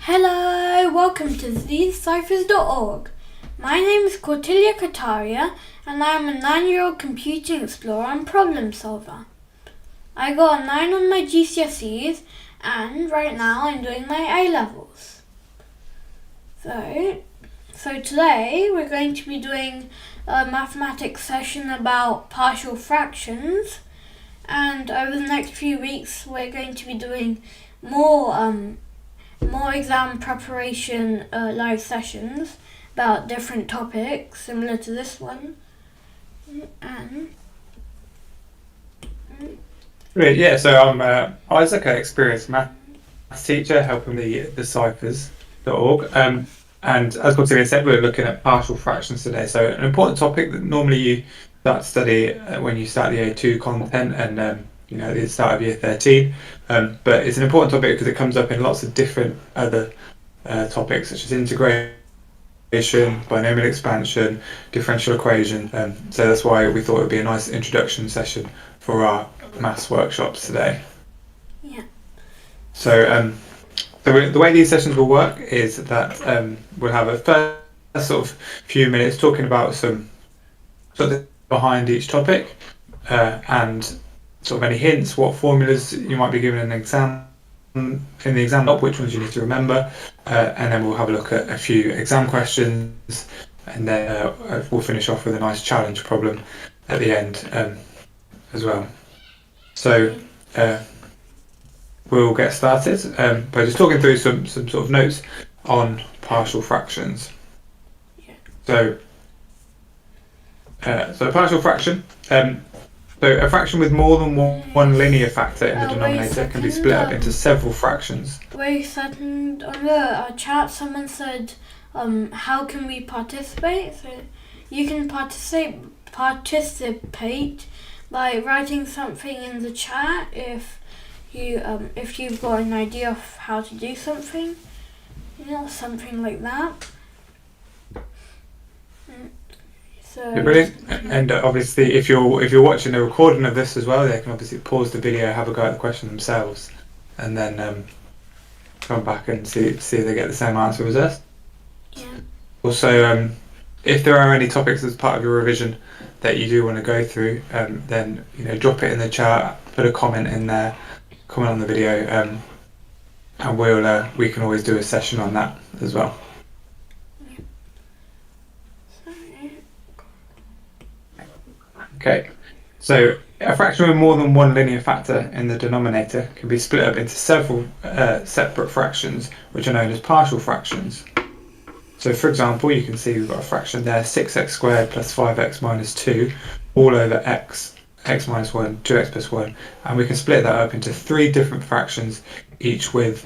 Hello, welcome to thesecyphers.org. My name is Cordelia Kataria and I am a 9-year-old computing explorer and problem solver. I got a 9 on my GCSEs and right now I'm doing my A-levels. So today we're going to be doing a mathematics session about partial fractions, and over the next few weeks we're going to be doing more exam preparation live sessions about different topics similar to this one. Great, yeah, so I'm Isaac, an experienced maths teacher helping the ciphers.org. And as Cordelia said, we're looking at partial fractions today. So an important topic that normally you start to study when you start the A2 content and at the start of year 13. But it's an important topic because it comes up in lots of different other topics such as integration, binomial expansion, differential equation. So that's why we thought it would be a nice introduction session for our maths workshops today. Yeah. So the way these sessions will work is that we'll have a first sort of few minutes talking about some sort of behind each topic and sort of any hints, what formulas you might be given in the exam, which ones you need to remember, and then we'll have a look at a few exam questions, and then we'll finish off with a nice challenge problem at the end as well. So we'll get started by just talking through some sort of notes on partial fractions. So partial fraction. So a fraction with more than one linear factor in the denominator can be split up into several fractions. Wait a second, on the chat someone said, how can we participate? So you can participate by writing something in the chat if you've got an idea of how to do something, something like that. So brilliant. And obviously, if you're watching a recording of this as well, they can obviously pause the video, have a go at the question themselves, and then come back and see if they get the same answer as us. Yeah. Also, if there are any topics as part of your revision that you do want to go through, then drop it in the chat, put a comment in there, comment on the video, and we can always do a session on that as well. Okay, so a fraction with more than one linear factor in the denominator can be split up into several separate fractions, which are known as partial fractions. So for example, you can see we've got a fraction there, 6x squared plus 5x minus 2, all over x minus 1, 2x plus 1, and we can split that up into 3 different fractions, each with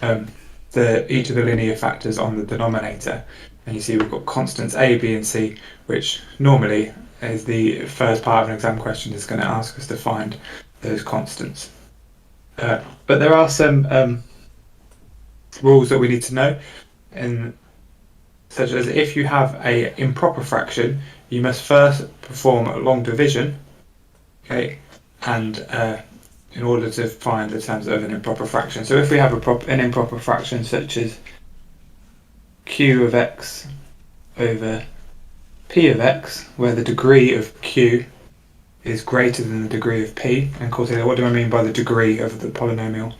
each of the linear factors on the denominator. And you see we've got constants a, b and c, which normally is the first part of an exam question is going to ask us to find those constants. But there are some rules that we need to know, such as if you have an improper fraction, you must first perform a long division, okay, and in order to find the terms of an improper fraction. So if we have an improper fraction such as q of x over p of x, where the degree of q is greater than the degree of p. And Cordelia, what do I mean by the degree of the polynomial?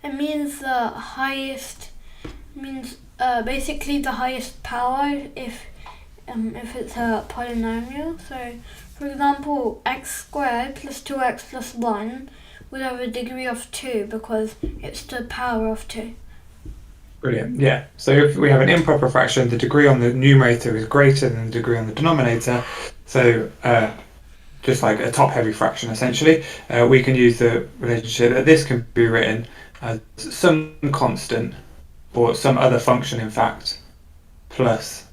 It means the highest, basically the highest power if it's a polynomial. So for example, x squared plus 2x plus 1 would have a degree of 2 because it's the power of 2. Brilliant, yeah. So if we have an improper fraction, the degree on the numerator is greater than the degree on the denominator. So just like a top-heavy fraction, essentially, we can use the relationship that this can be written as some constant, or some other function, in fact, plus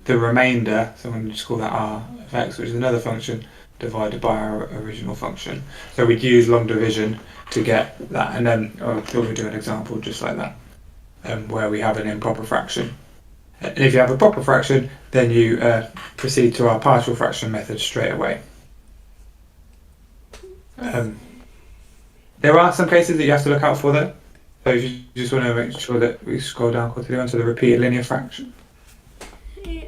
the remainder, so I'm going to just call that r of x, which is another function, divided by our original function. So we'd use long division to get that, and then we'll do an example just like that. Where we have an improper fraction. And if you have a proper fraction, then you proceed to our partial fraction method straight away. There are some cases that you have to look out for though. So you just want to make sure that we scroll down quickly onto the repeated linear fraction. Yeah,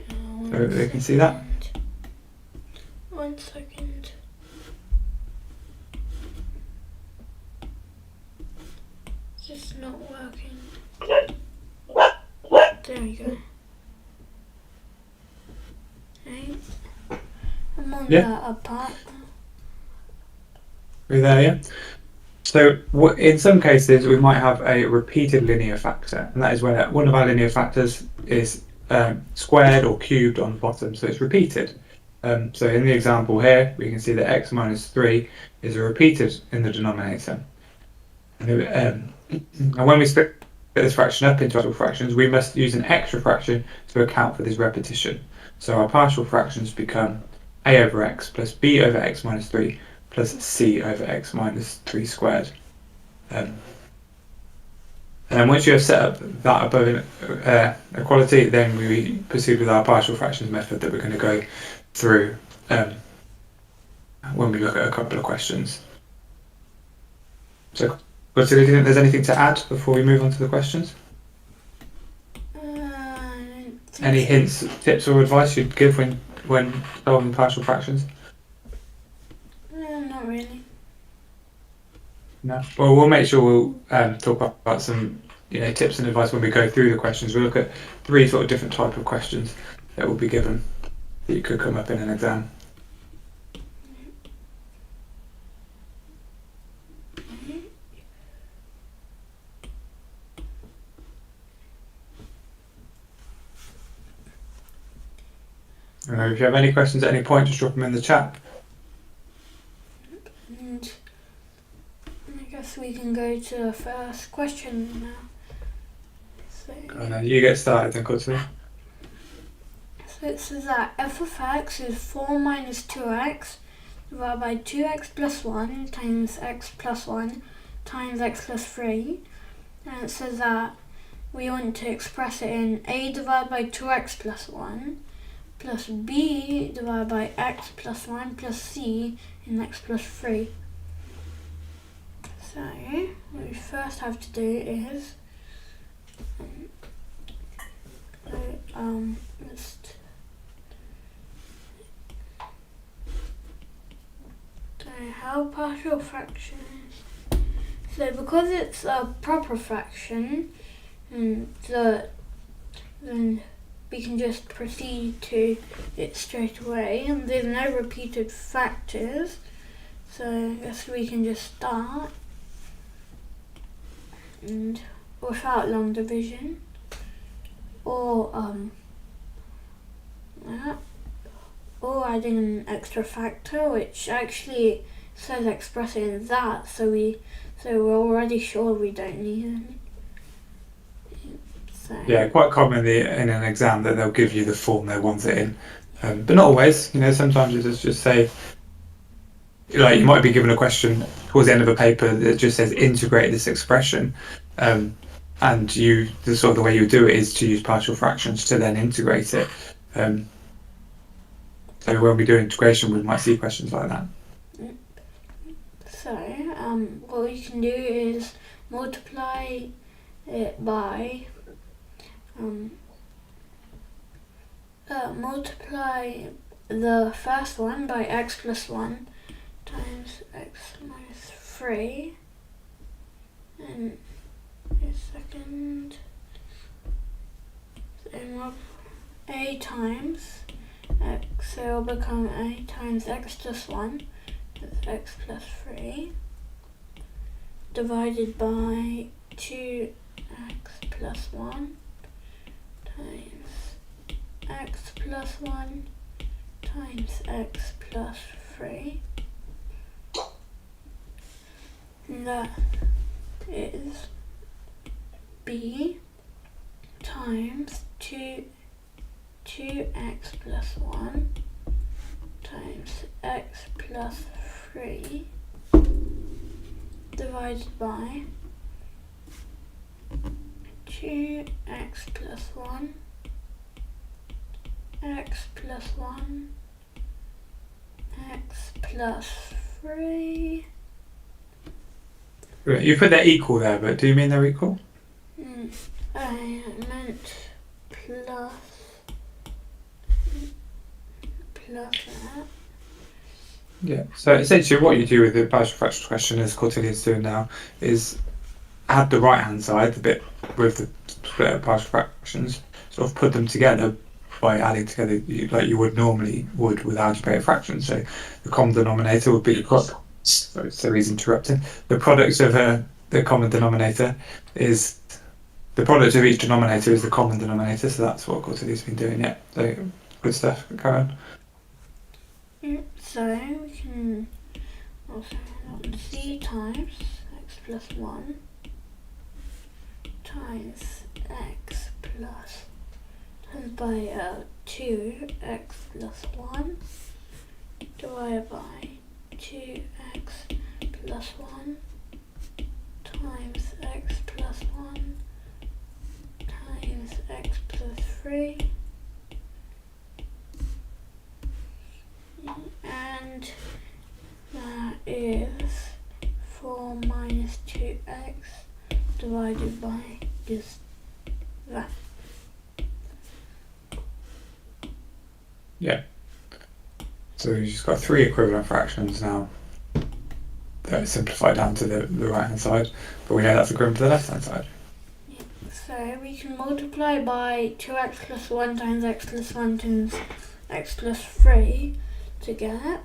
So they can see that. 1 second. It's just not working. There we go. Right. I'm on the up part. We're there, yeah? So in some cases, we might have a repeated linear factor, and that is when one of our linear factors is squared or cubed on the bottom, so it's repeated. So in the example here, we can see that x minus 3 is repeated in the denominator. And when we split this fraction up into partial fractions, we must use an extra fraction to account for this repetition. So our partial fractions become a over x plus b over x minus 3 plus c over x minus 3 squared. And then once you have set up that above equality, then we proceed with our partial fractions method that we're going to go through when we look at a couple of questions. So, do you think there's anything to add before we move on to the questions? Any hints, tips, or advice you'd give when solving partial fractions? Not really. No. Well, we'll make sure we'll talk about some tips and advice when we go through the questions. We'll look at 3 sort of different type of questions that will be given that you could come up in an exam. If you have any questions at any point, just drop them in the chat. And I guess we can go to the first question now. So, You get started then, Courtney. So it says that f of x is 4 minus 2x divided by 2x plus 1 times x plus 1 times x plus 3. And it says that we want to express it in a divided by 2x plus 1 plus b divided by x plus 1 plus c in x plus 3. So what we first have to do is just how partial fraction is. So because it's a proper fraction, then we can just proceed to it straight away, and there's no repeated factors, so I guess we can just start and without long division or adding an extra factor, which actually says express it in that, so we're already sure we don't need any. So. Yeah, quite commonly in an exam that they'll give you the form they want it in, but not always. Sometimes it's just say, like, you might be given a question towards the end of a paper that just says integrate this expression, and the way you do it is to use partial fractions to then integrate it. So when we do integration, we might see questions like that. So what we can do is multiply it by multiply the first one by x plus 1 times x minus 3, and a second, so a times x, so it will become a times x plus 1, that's x plus 3, divided by 2x plus 1 times x plus 1 times x plus 3. And that is b times 2x plus 1 times x plus 3 divided by 2x plus 1 x plus 1 x plus 3 Brilliant. You put they're equal there, but do you mean they're equal? I meant plus that. Yeah. So essentially, what you do with the partial fraction question, as Cortelia's doing now, is add the right-hand side, the bit with the split of partial fractions, sort of put them together by adding together like you would normally with algebraic fractions. So the common denominator would be sorry, Siri's interrupting. The product of the common denominator is the product of each denominator is the common denominator. So that's what Cortelia's been doing. Yeah. So good stuff. Carry on. So we can also write c times x plus 1 times x plus times by 2x plus 1 divided by 2x plus 1 times x plus 1 times x plus 3 and that is 4 minus 2x divided by just that. Yeah. So you've just got three equivalent fractions now that are simplified down to the right hand side, but we know that's equivalent to the left hand side. So we can multiply by 2x plus 1 times x plus 1 times x plus 3 to get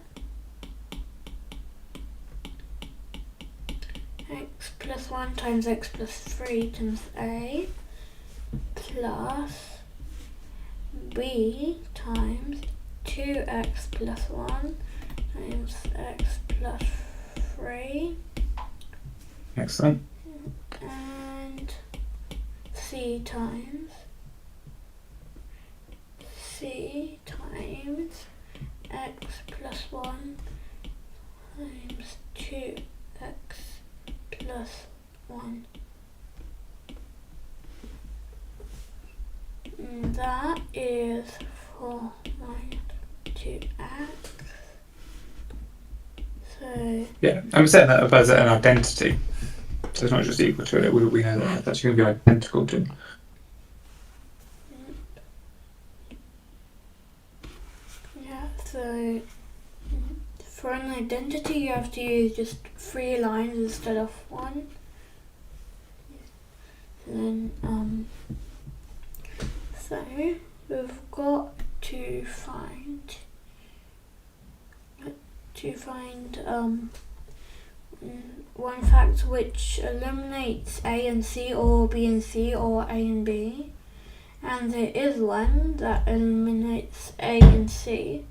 x plus 1 times x plus 3 times a plus b times 2x plus 1 times x plus 3 Excellent. and c times x plus 1 times 2x plus 1. And that is 4 minus 2x. So Yeah, I'm saying that as an identity. So it's not just equal to it, we know that it's actually going to be identical to. yeah, so for an identity you have to use just 3 lines instead of 1. And then so we've got to find one factor which eliminates A and C or B and C or A and B, and there is one that eliminates A and C,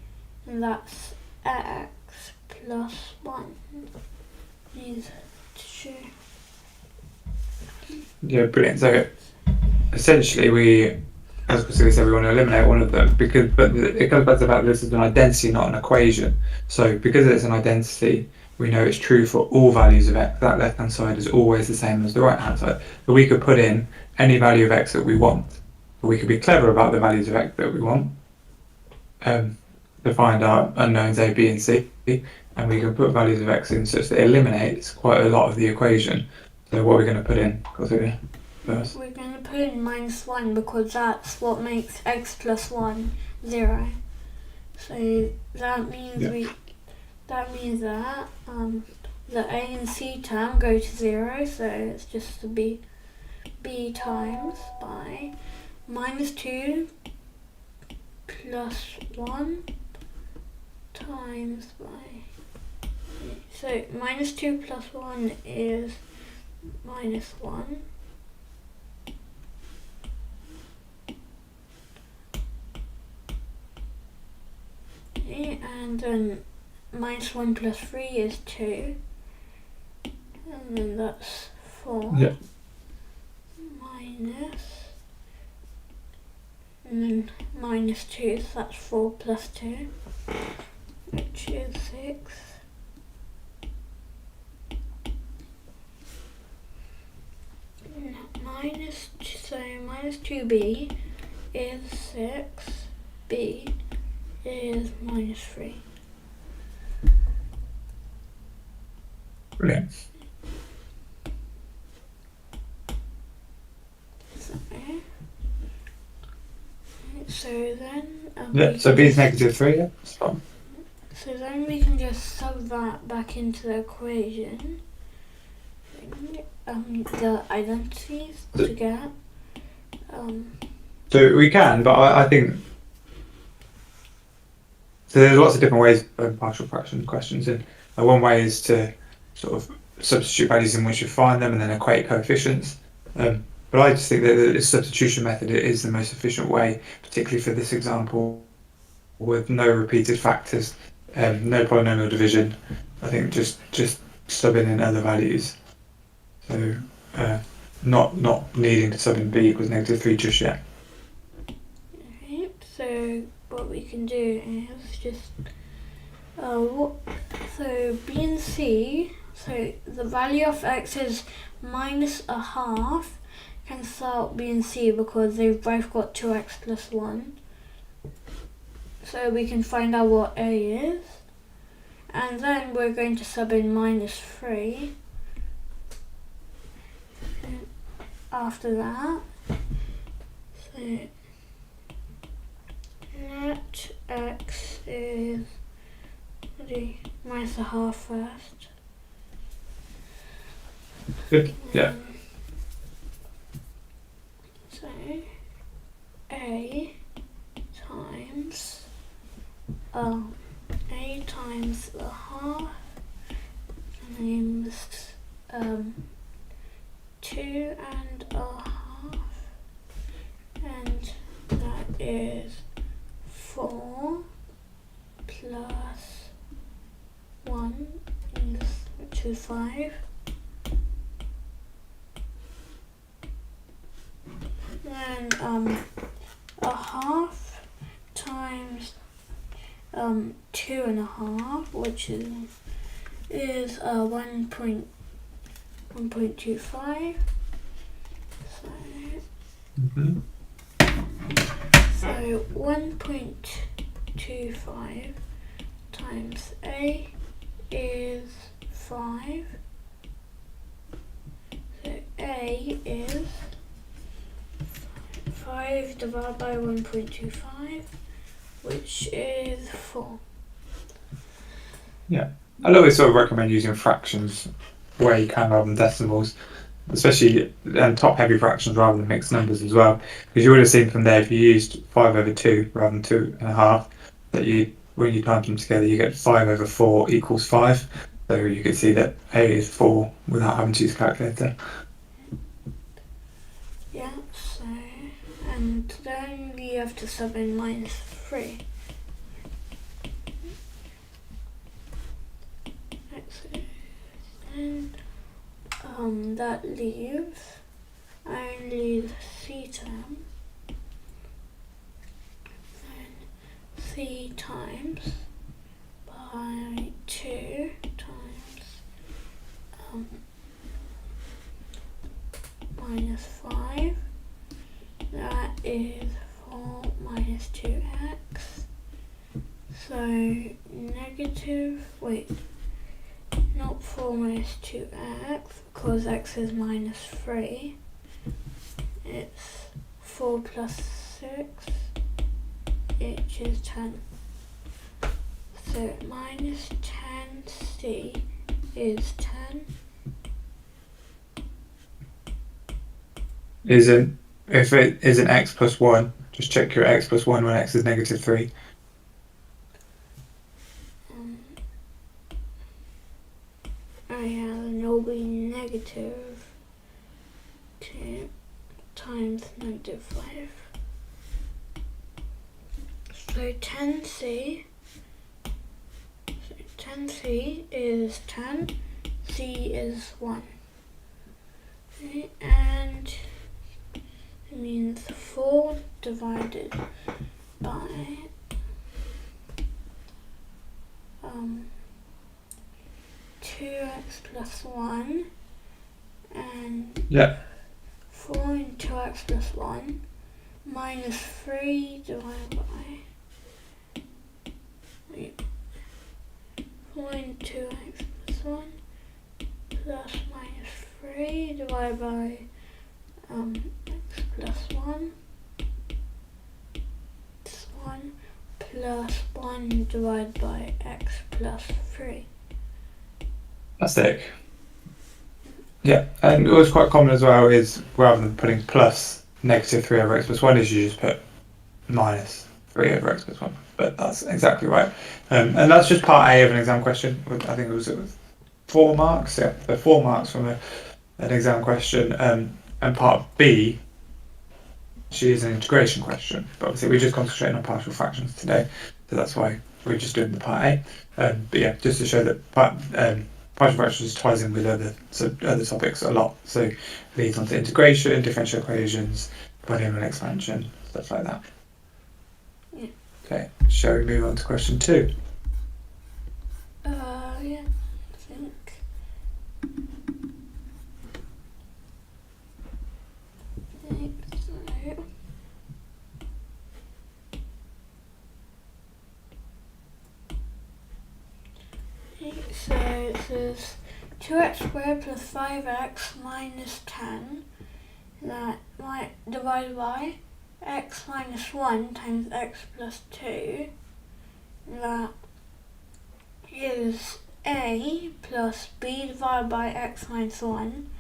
and that's x plus 1. These two. Yeah, brilliant. So essentially we, as we said, we want to eliminate one of them but it comes back to the fact that this is an identity, not an equation. So because it's an identity, we know it's true for all values of x. That left hand side is always the same as the right hand side. But we could put in any value of x that we want. But we could be clever about the values of x that we want to find our unknowns a, b and c, and we can put values of x in such that it eliminates quite a lot of the equation. So what are we going to put in? First. We're going to put in minus 1 because that's what makes x plus 1 0. So that means that the a and c term go to 0, so it's just to be b times by minus 2 plus 1 times by, so minus 2 plus 1 is minus 1. Okay, and then minus 1 plus 3 is 2. And then that's 4. Yeah. Minus. And then minus 2, so that's 4 plus 2, which is 6. Minus 2b is 6, b is minus 3. Brilliant. so then So b is -3, yeah, that's fine. So then we can just sub that back into the equation, the identities to get. So we can, but I think so. There's lots of different ways of partial fraction questions, and one way is to sort of substitute values in which you find them and then equate coefficients. But I just think that the substitution method is the most efficient way, particularly for this example, with no repeated factors, no polynomial division. I think just subbing in other values. So not needing to sub in b equals -3 just yet. Okay, so what we can do is just so b and c. So the value of x is -1/2. Cancel out b and c because they've both got 2x plus 1. So we can find out what a is. And then we're going to sub in -3 after that. So net x is -1/2 first. Good, yeah. So a times the half times 2.5, and that is 4 plus 1, which is 5. Then 1/2 times 2.5, which is 1.25. So 1.25 times a is 5. So a is 5 divided by 1.25, which is 4. Yeah, I'd always sort of recommend using fractions where you can rather than decimals, especially top-heavy fractions rather than mixed numbers as well. Because you would have seen from there, if you used 5/2 rather than 2.5, that when you times them together, you get 5/4 equals 5. So you can see that a is 4 without having to use a calculator. Yeah, so, and then we have to sub in -3. And that leaves only the c term. Then c times by 2 times -5. That is 4 minus 2x. So not 4 minus 2x, because x is -3. It's 4 plus 6, which is 10. So minus 10c is 10. If it is an x plus 1, just check your x plus 1 when x is -3. Oh yeah, then it'll be -2 times -5. So 10c is 10, c is 1. Okay, and it means 4 divided by 2x plus 1, and 4 into x plus 1 minus 3 divided by 4 into x plus 1 plus -3 divided by x plus 1 plus 1 divided by x plus 3. Fantastic. Yeah, and it was quite common as well is rather than putting plus negative 3 over x plus 1 is you just put minus 3 over x plus 1. But that's exactly right. And that's just part A of an exam question. I think it was 4 marks. Yeah, so 4 marks from an exam question. And part B, she is an integration question. But obviously we're just concentrating on partial fractions today. So that's why we're just doing the part A. But yeah, just to show that partial fractions ties in with other topics a lot. So leads on to integration, differential equations, polynomial expansion, stuff like that. Yeah. Okay, shall we move on to question 2? Yeah, I think. So it says 2x squared plus 5x minus 10 that might divided by x minus 1 times x plus 2 that is a plus b divided by x minus 1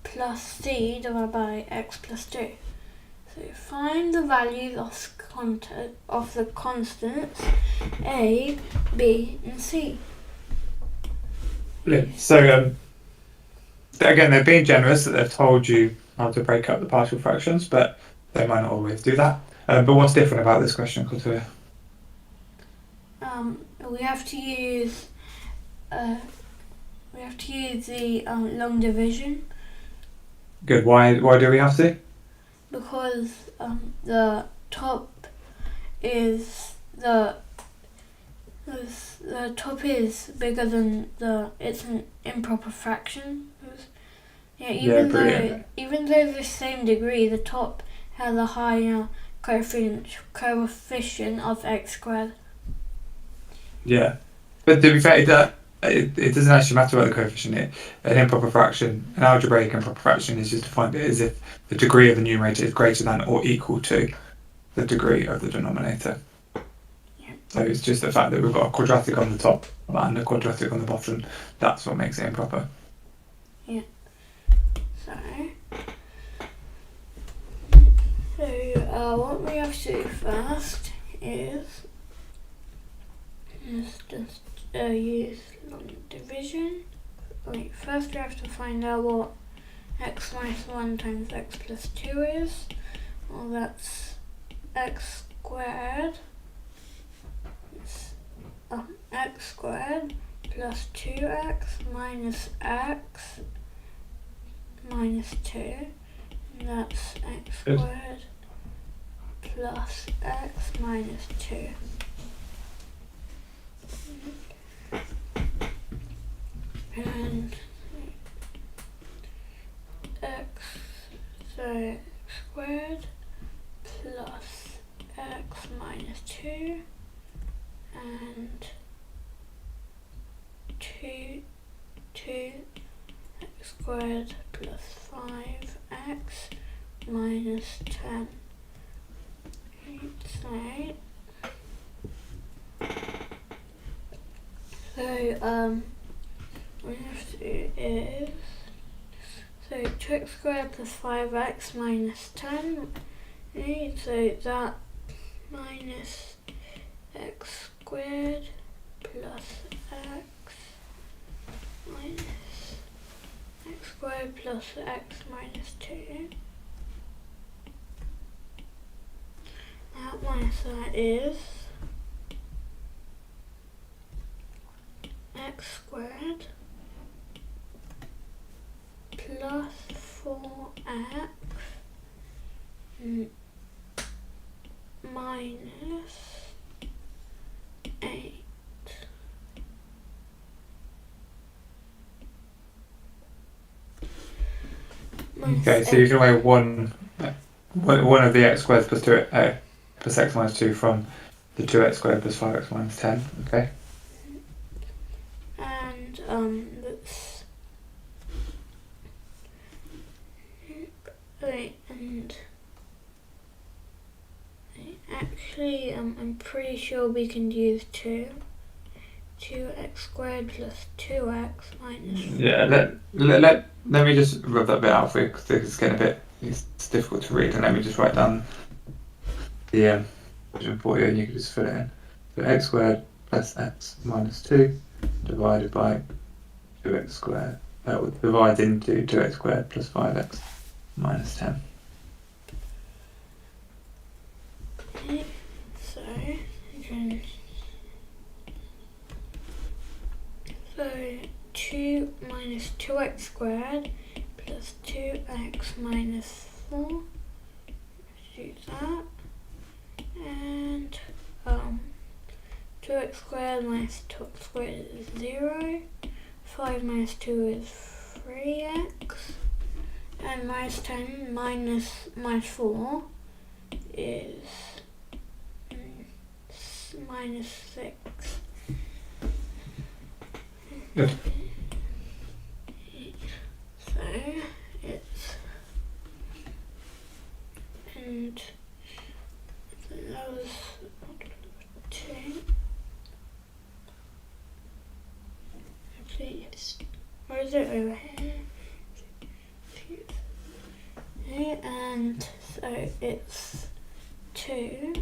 plus c divided by x plus 2. So find the values of the constants a, b and c. Brilliant. So again, they're being generous that they've told you how to break up the partial fractions, but they might not always do that. But what's different about this question, Kultura? We have to use the long division Good. Why do we have to? because the top is the top is bigger than it's an improper fraction. Yeah, even though it's the same degree, the top has a higher coefficient of x squared. Yeah, but to be fair, it doesn't actually matter about the coefficient. An improper fraction, an algebraic improper fraction, is just defined as if the degree of the numerator is greater than or equal to the degree of the denominator. Yeah. So it's just the fact that we've got a quadratic on the top and a quadratic on the bottom. That's what makes it improper. Yeah. So what we have to do first is just use long division. First we have to find out what x minus 1 times x plus 2 is. Well, that's x squared. It's x squared plus 2x minus x minus 2. And that's x squared plus x minus 2. And x squared plus x minus 2 and 2 x squared plus 5x minus 10. So what we have to do is 2x squared plus 5x minus 10. Okay, so that minus x squared plus x minus x squared plus x minus 2. That minus that is x squared plus 4x minus 8. Okay, so you can weigh one of the x squared plus 2 plus x minus 2 from the 2x squared plus 5x minus 10. Okay. And that's right. And actually I'm pretty sure we can use 2x squared plus 2x minus 4. Yeah, let me just rub that bit out for you because it's getting a bit, it's difficult to read, and let me just write down the version for you and you can just fill it in. So x squared plus x minus 2 divided by 2x squared. That would divide into 2x squared plus 5x minus 10. Okay, so again, so 2 minus 2x squared plus 2x minus 4. Let's do that. And 2x squared minus 2x squared is 0. 5 minus 2 is 3x. And minus 10 minus 4 is minus 6. Good. So it's, and that was 2. Actually, where is it over here? Okay, and so it's 2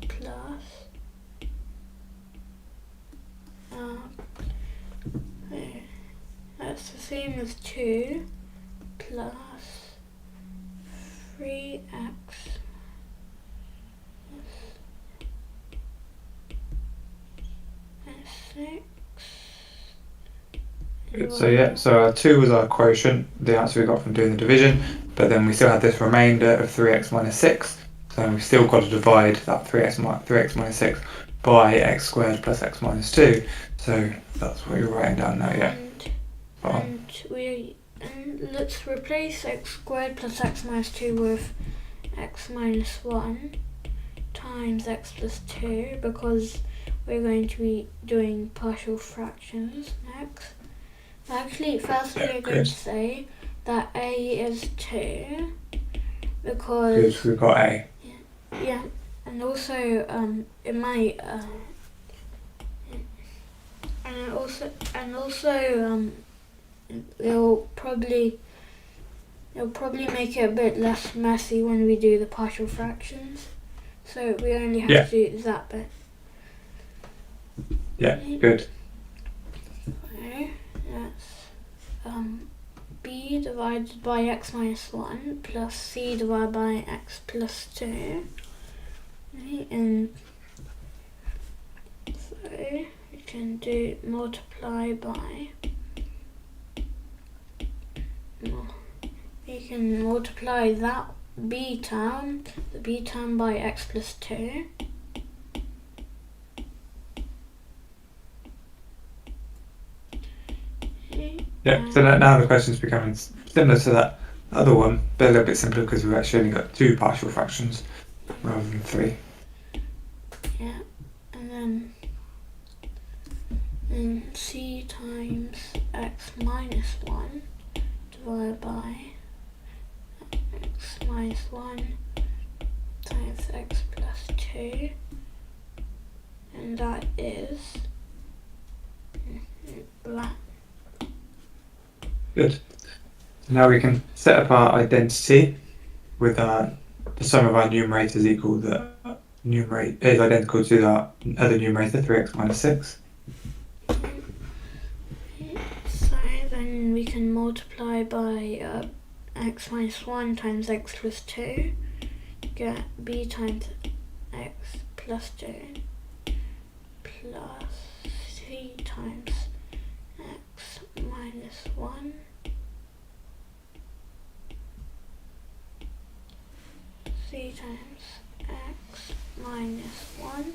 plus that's the same as 2 plus 3x minus 6. Good. So yeah, so our 2 was our quotient, the answer we got from doing the division, but then we still had this remainder of 3x minus 6, so we've still got to divide that 3x minus 6 by x squared plus x minus 2, so that's what you're writing down now, yeah. And let's replace x squared plus x minus 2 with x minus 1 times x plus 2 because we're going to be doing partial fractions next. Actually, first we're going to say that a is 2 because we've got a. Yeah, and also it might and also it'll probably make it a bit less messy when we do the partial fractions. So we only have to do that bit. Yeah, good. So that's b divided by x minus 1 plus c divided by x plus 2. Okay, and so we can do multiply by. We can multiply that b term, the b term by x plus 2. Yeah, so now the question's becoming similar to that other one, but a little bit simpler because we've actually only got 2 partial fractions rather than 3. Yeah, and then c times x minus 1 divided by x minus 1 times x plus 2, and that is that. Good. Now we can set up our identity with the sum of our numerators equal the numerator is identical to our other numerator 3x minus 6. So then we can multiply by x minus 1 times x plus 2, get b times x plus 2 plus c times x minus 1 c times x minus 1,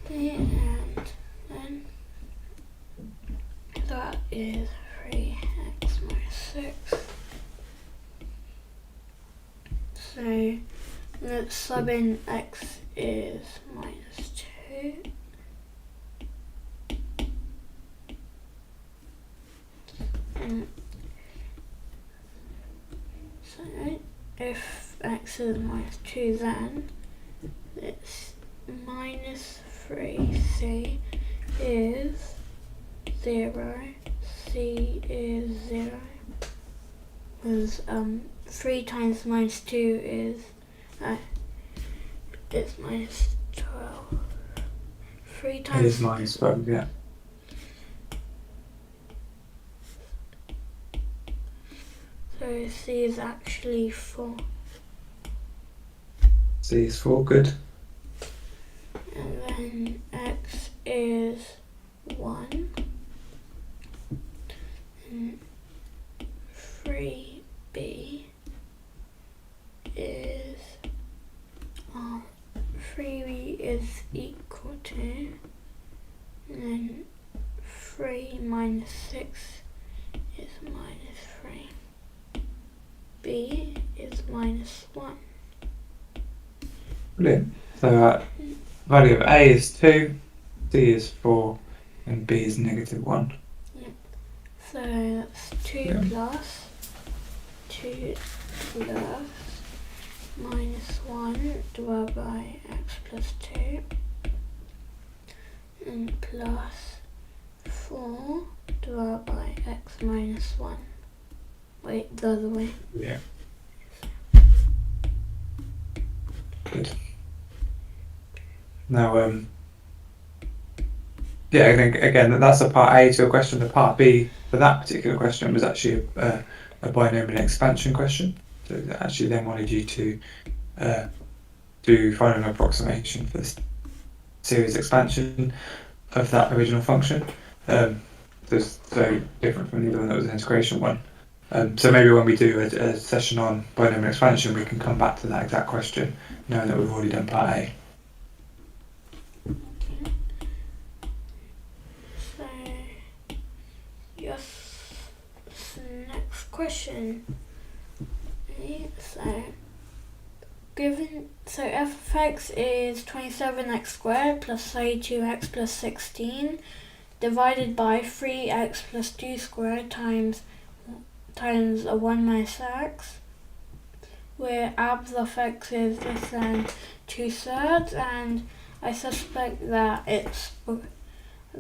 and then that is 3x minus 6. So let's sub in x is minus 2. And so if x x is minus 2, then it's minus 3c is 0, c is 0, because 3 times minus 2 is it's minus 12. 3 times... It is minus 12, yeah. So c is actually 4. C is 4, good. And then x is 1. And 3b is 3b is equal to, and then 3 minus 6 is minus 3. B is minus 1. Brilliant. So value of A is 2, C is 4, and B is negative 1. Yep. So that's 2 plus 2 plus minus 1 divided by x plus 2, and plus 4 divided by x minus 1. Wait, the other way. Yeah. Good. Now, yeah, I think again that's a part A to your question. The part B for that particular question was actually a binomial expansion question. So it actually then wanted you to find an approximation for this series expansion of that original function. That's very different from the other one that was an integration one. So maybe when we do a session on binomial expansion, we can come back to that exact question, knowing that we've already done part A. So, yes, next question. Okay, so f of x is 27x squared plus 32x plus 16 divided by 3x plus 2 squared times a 1 minus x, where abs of x is less than 2/3, and I suspect that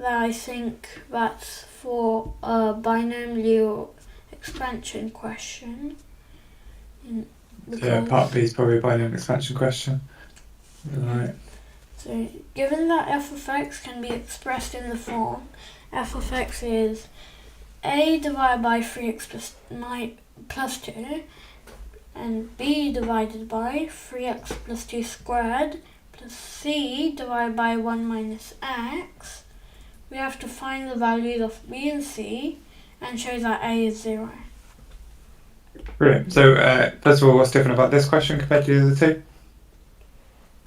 I think that's for a binomial expansion question. Yeah, part B is probably a binomial expansion question. Right. So, given that f of x can be expressed in the form f of x is a divided by 3x plus 2 and b divided by 3x plus 2 squared plus c divided by 1 minus x, we have to find the values of b and c and show that a is 0. Brilliant. So first of all, what's different about this question compared to the other two?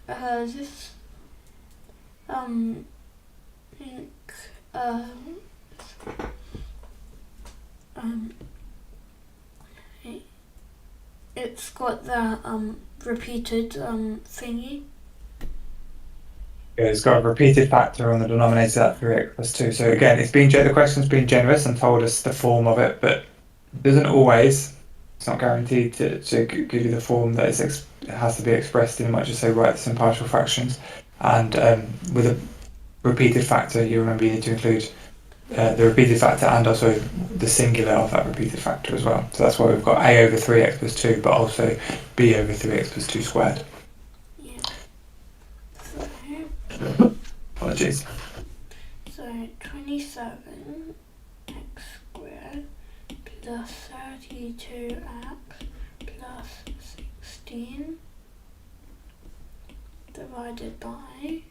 This it's got the repeated thingy. Yeah, it's got a repeated factor on the denominator at 3x plus 2. So again, the question's been generous and told us the form of it, but it doesn't always. It's not guaranteed to give you the form that it has to be expressed in. It might just say write this in partial fractions. And with a repeated factor, you remember you need to include the repeated factor and also the singular of that repeated factor as well. So that's why we've got a over 3x plus 2, but also b over 3x plus 2 squared. Yeah. Apologies. So 27x squared plus 32x plus 16 divided by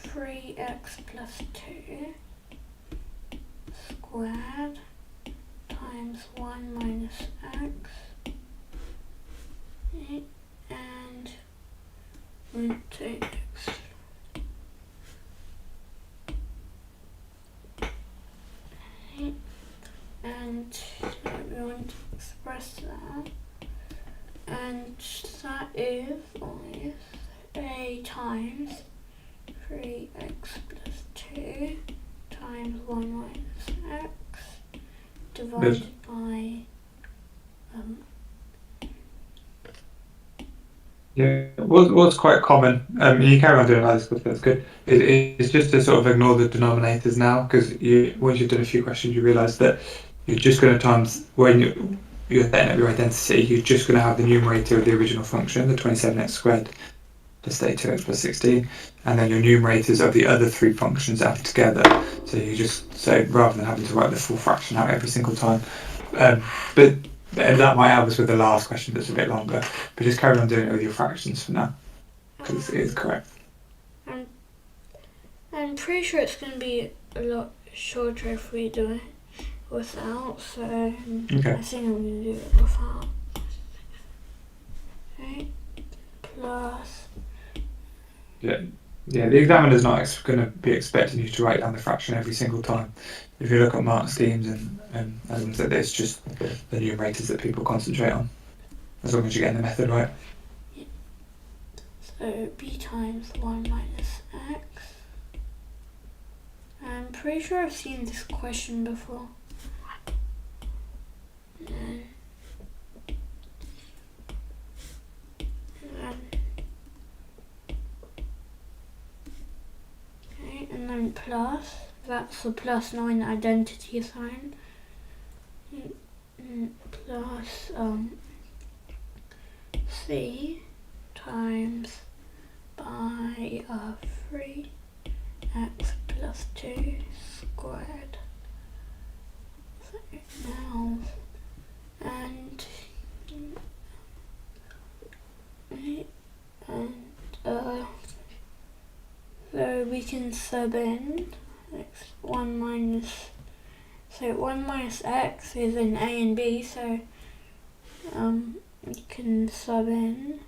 3x plus 2 squared times 1 minus x, and root 2x. And we want to express that, and that is always a times 3x plus 2 times 1 minus x divided by Yeah, what's quite common, you carry on doing like this because that's good, it's just to sort of ignore the denominators now, because once you've done a few questions, you realise that you're just going to times, when you're setting up your identity, you're just going to have the numerator of the original function, the 27x squared plus 32x plus 16, and then your numerators of the other three functions added together. So rather than having to write the full fraction out every single time. But that might help us with the last question that's a bit longer. But just carry on doing it with your fractions for now, because it is correct. I'm pretty sure it's going to be a lot shorter if we do it without, so Okay. I think I'm going to do it without. Okay, plus. Yeah, the examiner's not going to be expecting you to write down the fraction every single time. If you look at mark schemes and elements like this, just the numerators that people concentrate on, as long as you're getting the method right. So b times 1 minus x. I'm pretty sure I've seen this question before. Okay, and then plus, that's the plus 9 identity sign. Plus c times by 3x plus 2 squared. So now, so we can sub in 1 minus x is in a and b, so we can sub in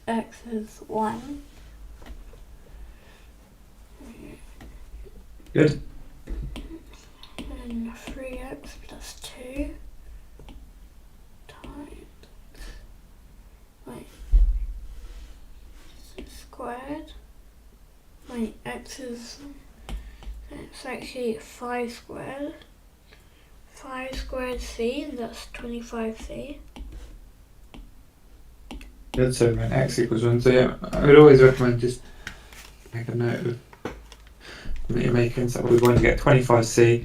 x is 1. Good. And 3x plus 2 times, squared. X is, it's actually 5 squared. 5 squared c, and that's 25c. Good, so when x equals 1, so yeah, I would always recommend just make a note of that you're making, so we're going to get 25c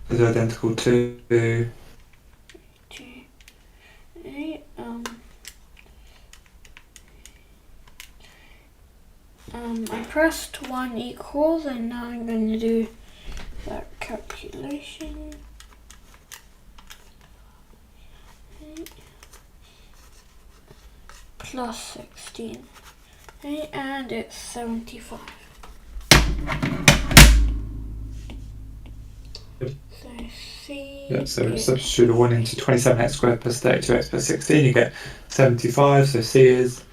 is identical to I pressed 1 equals, and now I'm going to do that calculation. Plus 16. Okay, and it's 75. Good. So C. Yeah, so substitute the 1 into 27x squared plus 32x plus 16, you get 75, so C is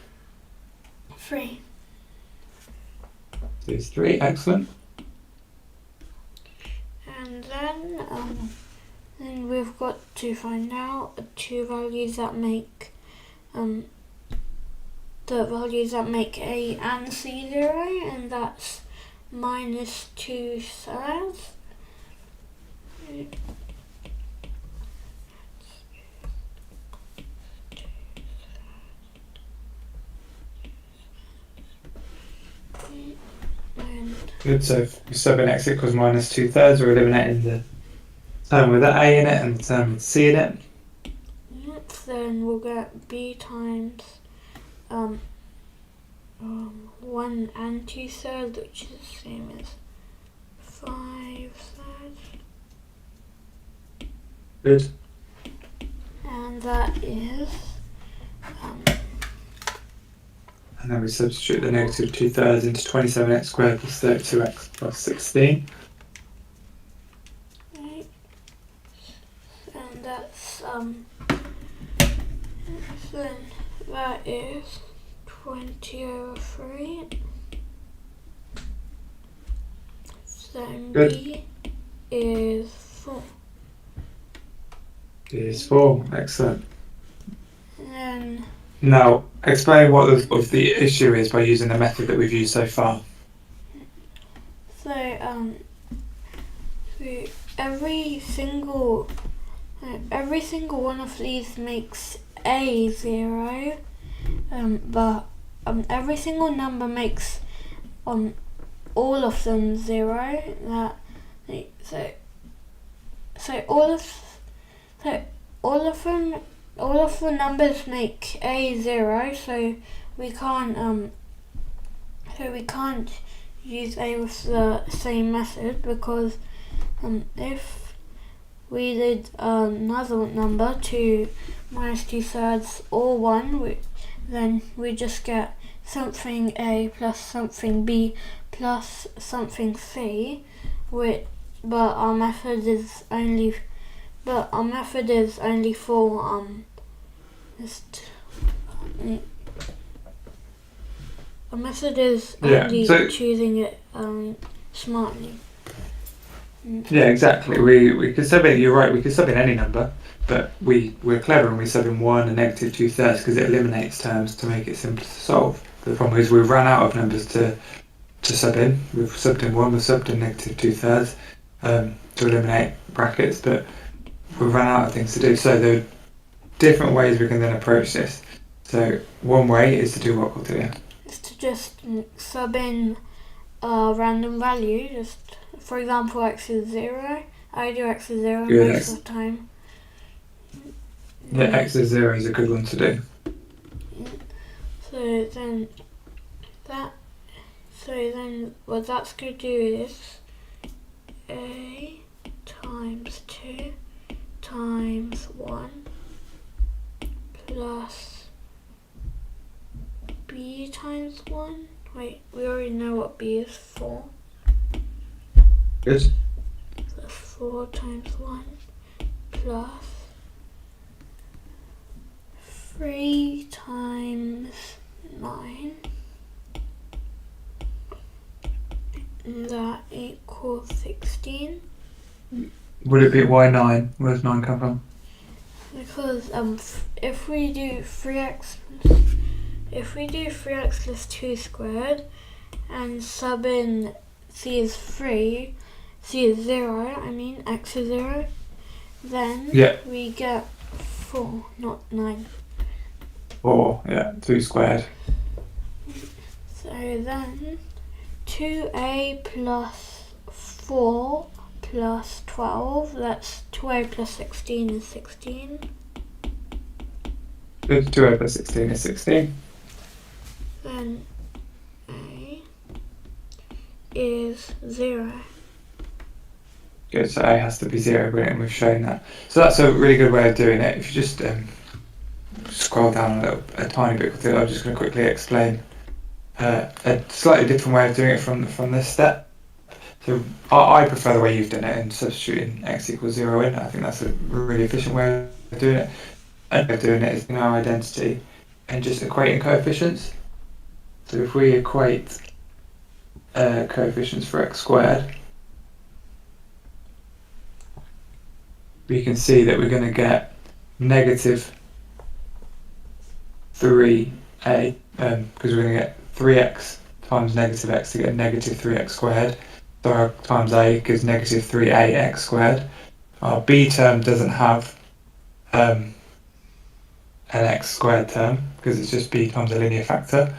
3. C is 3, excellent. And then we've got to find out two values that make the values that make A and C 0, and that's minus 2/3. Good, so if you sub in x equals minus 2/3, we're eliminating the term with the A in it and the term with C in it. Yep, then we'll get B times 1 and 2/3, which is the same as 5/3. Good. And that is And then we substitute the negative 2/3 into 27x squared plus 32x plus 16. right. And that's then that is 20/3. Then Good. B is 4. D is 4, excellent. And then Now, explain what the issue is by using the method that we've used so far. so every single one of these makes A 0, but every single number makes all of them 0. So all of the numbers make a 0. So we can't use a with the same method, because if we did another number 2 minus 2/3 or 1, then we just get something a plus something b plus something c, but our method is only for our method is only choosing it smartly. Yeah, exactly. We could sub in. You're right. We could sub in any number, but we're clever and we sub in 1 and negative 2/3 because it eliminates terms to make it simple to solve. But the problem is we've run out of numbers to sub in. We've subbed in 1. We've subbed in negative 2/3 to eliminate brackets, but we've run out of things to do. So there are different ways we can then approach this. So one way is to do what, Cordelia? Is to just sub in a random value. Just, for example, x is 0. I do x is 0 most of the time. Yeah, x is 0 is a good one to do. So then what that's going to do is a times 2 times 1 plus b times 1. Wait, we already know what b is, 4. Good. So 4 times 1 plus 3 times 9. And that equals 16. Would it be why 9? Where does 9 come from? Because if we do 3x plus 2 squared and sub in c is 3, c is 0, x is 0, then we get 4, not 9. 4, yeah, 2 squared. So then 2a plus 4 plus 12, that's 2a plus 16 is 16. Good, 2a plus 16 is 16. Then a is 0. Good, so a has to be 0, brilliant, we've shown that. So that's a really good way of doing it. If you just scroll down a tiny bit, I'm just going to quickly explain a slightly different way of doing it from this step. So I prefer the way you've done it and substituting x equals 0 in. I think that's a really efficient way of doing it. And way of doing it is in our identity and just equating coefficients. So if we equate coefficients for x squared, we can see that we're going to get negative 3a, because we're going to get 3x times negative x to get negative 3x squared. So our times a gives negative 3ax squared. Our b term doesn't have an x squared term because it's just b times a linear factor.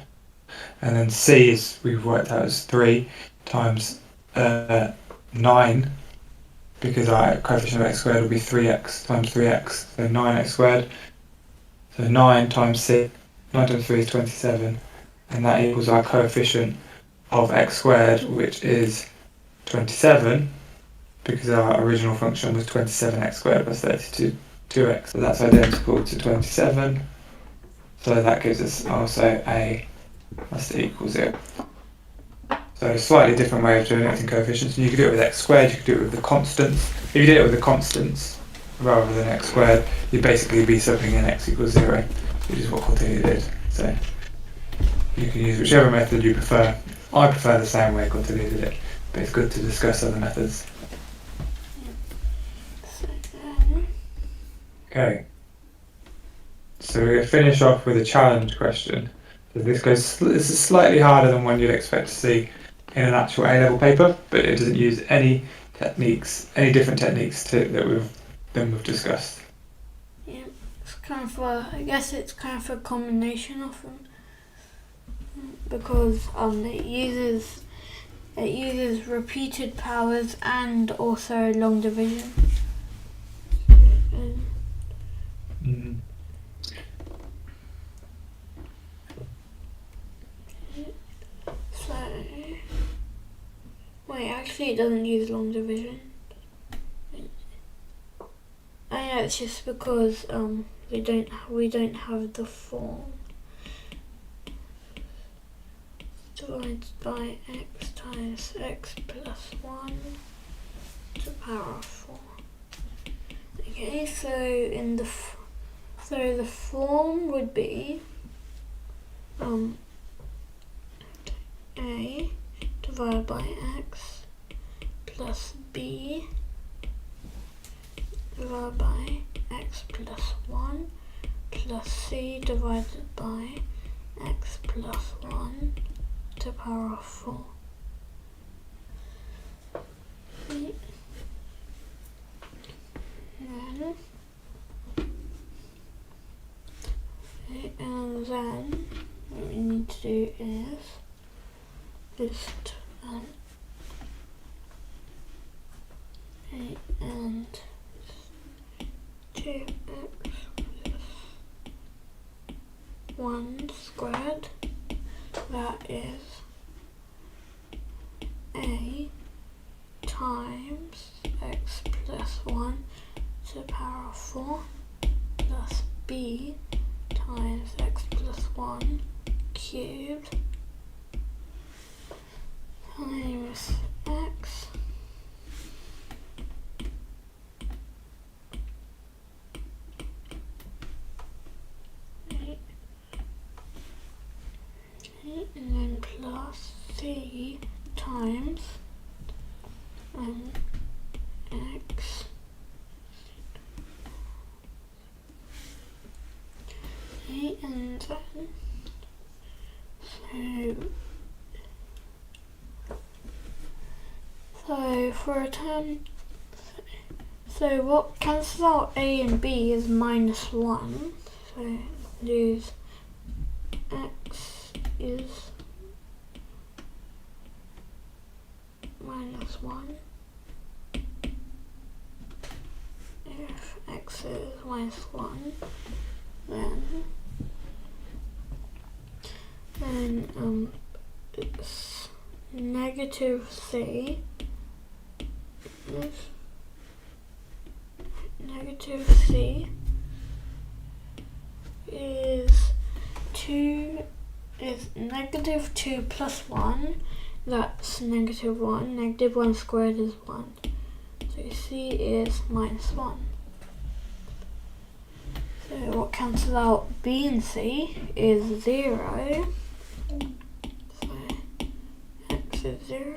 And then c is, we've worked out as 3 times 9, because our coefficient of x squared will be 3x times 3x, so 9x squared. So 9 times 3 is 27, and that equals our coefficient of x squared, which is 27, because our original function was 27x squared plus 32x. So that's identical to 27. So that gives us also a must equal 0. So a slightly different way of doing it in coefficients. And you could do it with x squared, you could do it with the constants. If you did it with the constants rather than x squared, you'd basically be subbing in x equals 0, which is what Cordelia did. So you can use whichever method you prefer. I prefer the same way Cordelia did it, but it's good to discuss other methods. Okay. So we're going to finish off with a challenge question. So this is slightly harder than one you'd expect to see in an actual A-level paper, but it doesn't use any different techniques than we've discussed. Yeah, it's I guess it's kind of a combination of them, because it uses repeated powers and also long division. So, wait, actually it doesn't use long division. I know it's just because we don't have the form. Divided by x times x plus 1 to the power of 4. Okay, so the form would be a divided by x plus b divided by x plus 1 plus c divided by x plus 1 to the power of 4. And then what we need to do is just and 2x plus 1 squared, that is a times x plus 1 to the power of 4 plus b times x plus 1 cubed times x and then plus c times x and then so for a term, so what cancels out a and b is minus 1, so lose x is minus 1 if x is minus 1, then it's negative c is negative 2 plus 1, that's negative 1. Negative 1 squared is 1. So c is minus 1. So what cancels out b and c is 0. So x is 0.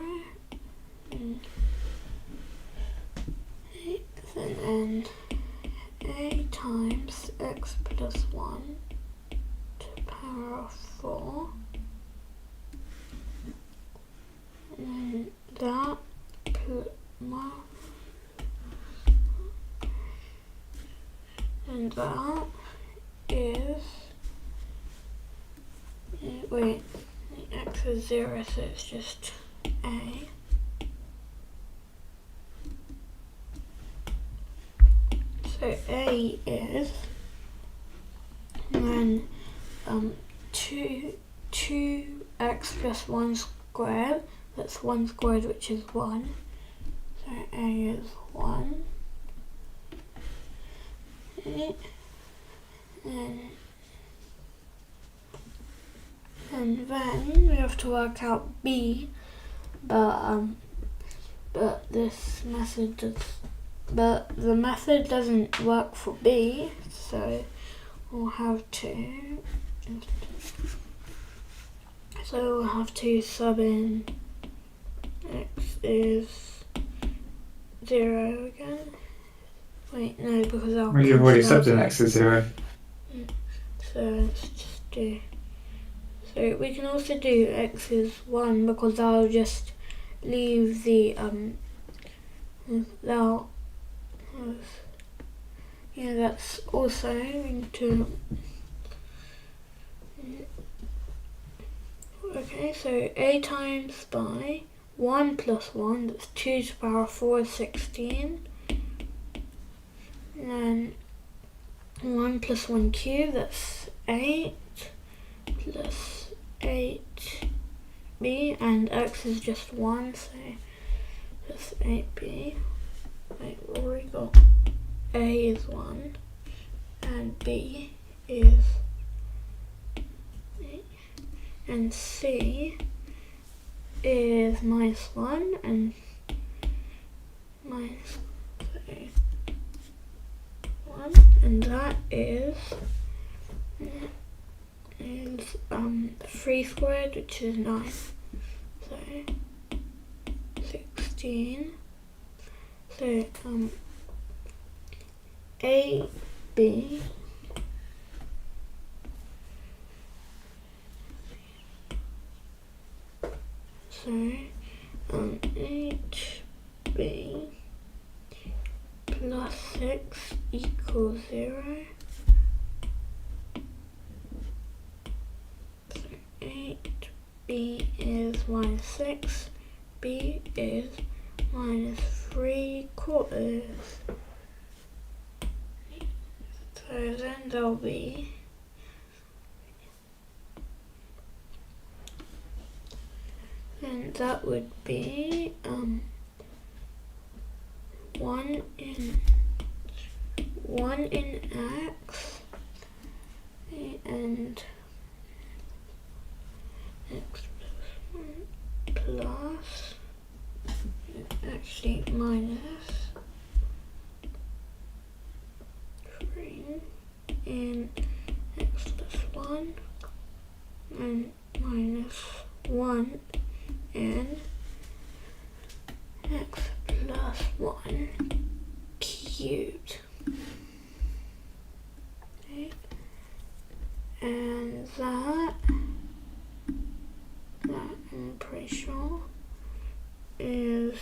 And then a times x plus 1 to the power of 4. And that is wait, x is 0, so it's just a. So a is, and then 2x plus 1 squared, that's 1 squared, which is 1. So a is 1. And then we have to work out b, but this method but the method doesn't work for b, so we'll have to sub in x is 0 again. Wait, no, because I'll. Well, you've already subbed in x is 0. So let's just do. So we can also do x is 1, because I'll just leave the Yeah, that's also into. Okay, so a times by 1 plus 1, that's 2 to the power of 4 is 16. And then 1 plus 1 cubed, that's 8, plus 8b, and x is just 1, so that's 8b. Wait, we already got a is 1, and b is 8, and c is minus 1, and minus 1, and that is 3 squared, which is 9. So 16. So A, B, so 8b plus 6 equals 0. So 8b is minus 6, b is minus 3/4. So then there'll be then that would be 1 in x and x plus 1 plus actually minus 3 in x plus 1 and minus 1 in x plus 1 cubed. Okay. And that I'm pretty sure is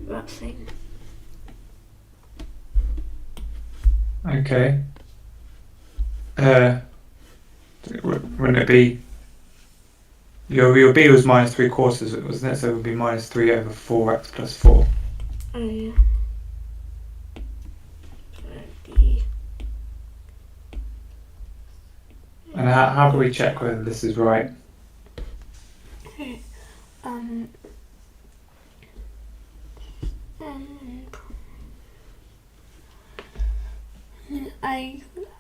that thing. Okay. Wouldn't it be your b was minus 3/4, wasn't it? So it would be minus 3 over 4x plus 4. Oh yeah. So it'd be And how do we check whether this is right?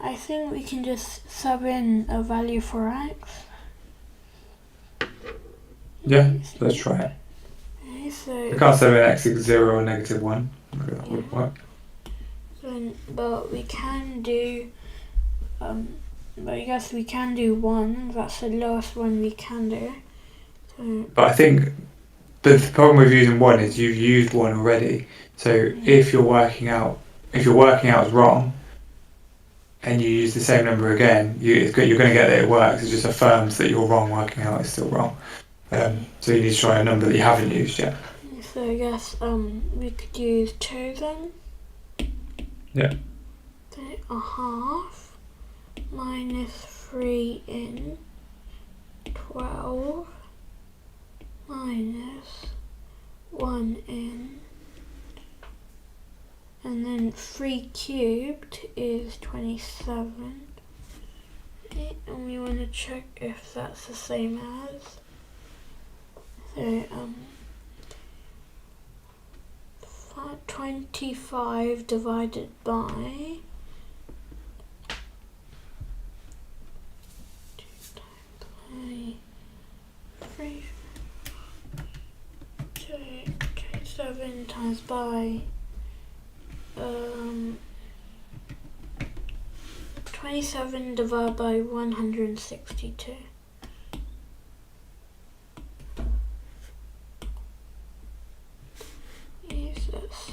I think we can just sub in a value for x. Yeah, let's try it. Okay, so We can't say x is 0 or negative 1. That would work. But we can do but I guess we can do 1. That's the lowest one we can do. So But I think the problem with using 1 is you've used 1 already. So if you're working out as wrong, and you use the same number again, you're going to get that it works. It just affirms that your wrong working out is still wrong. So you need to try a number that you haven't used yet. So I guess we could use 2 then. Yeah. So a half minus 3 in 12 minus 1 in, and then 3 cubed is 27. Okay, and we want to check if that's the same as. So 25 divided by 3, 27 times by 27 divided by 162. Yes, that's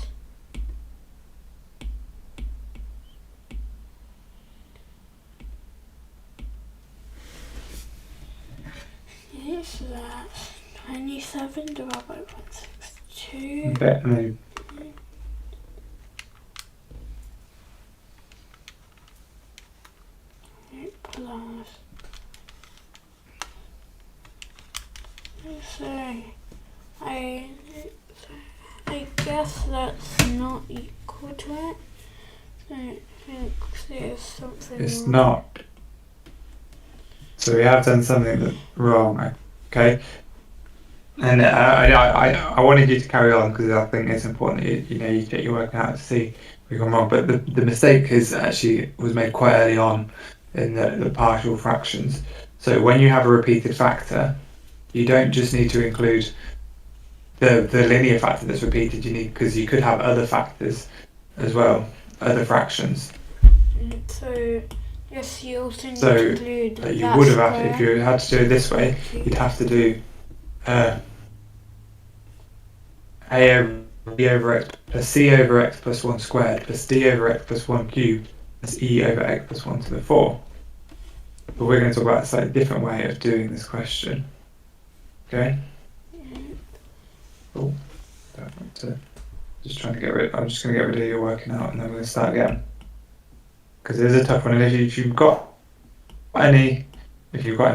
yes, that's 27 divided by 162. 2. So I guess that's not equal to it. So I think there's something It's wrong. not. So we have done something wrong. Okay. And I wanted you to carry on because I think it's important that you get your work out to see where you've gone wrong. But the mistake was made quite early on in the partial fractions. So when you have a repeated factor, you don't just need to include the linear factor that's repeated. Because you could have other factors as well, other fractions. So yes, you also need So to include that you that would have square. if you had to do it this way, you'd have to do b over x plus c over x plus 1 squared plus d over x plus 1 cubed plus e over x plus 1 to the 4. But we're going to talk about a slightly different way of doing this question. Okay? Cool. Just trying to get rid. I'm just going to get rid of your working out, and then we're going to start again. Because it is a tough one. And if you've got any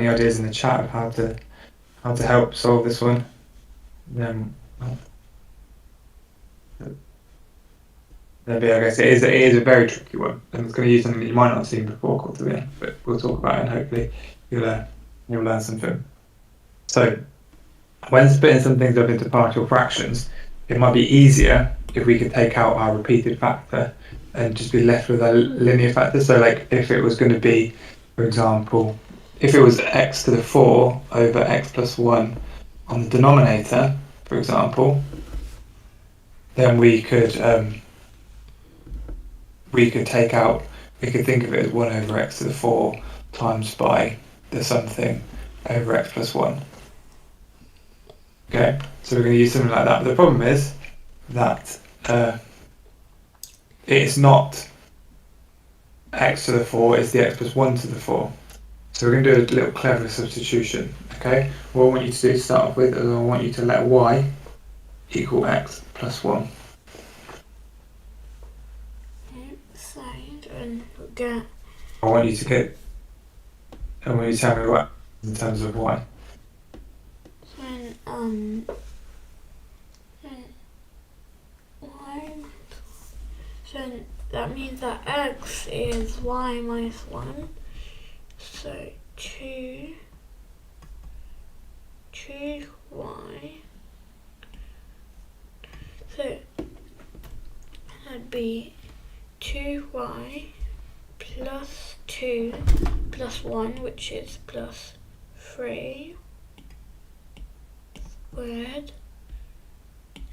ideas in the chat of how to help solve this one, then maybe I guess it is a very tricky one, and it's going to use something that you might not have seen before, quarterly, but we'll talk about it, and hopefully you'll learn something. So when splitting some things up into partial fractions, it might be easier if we could take out our repeated factor and just be left with a linear factor. So like if it was going to be, for example, if it was x to the 4 over x plus 1 on the denominator, for example, then we could think of it as 1 over x to the 4 times by the something over x plus 1. Okay, so we're going to use something like that. But the problem is that it's not x to the 4, it's the x plus 1 to the 4. So we're going to do a little clever substitution. Okay, what I want you to do to start off with is I want you to let y equal x plus 1. And get. I want you to tell me what in terms of y. Y. So that means that x is y minus 1. So 2y. So that'd be 2y plus 2 plus 1, which is plus 3 squared.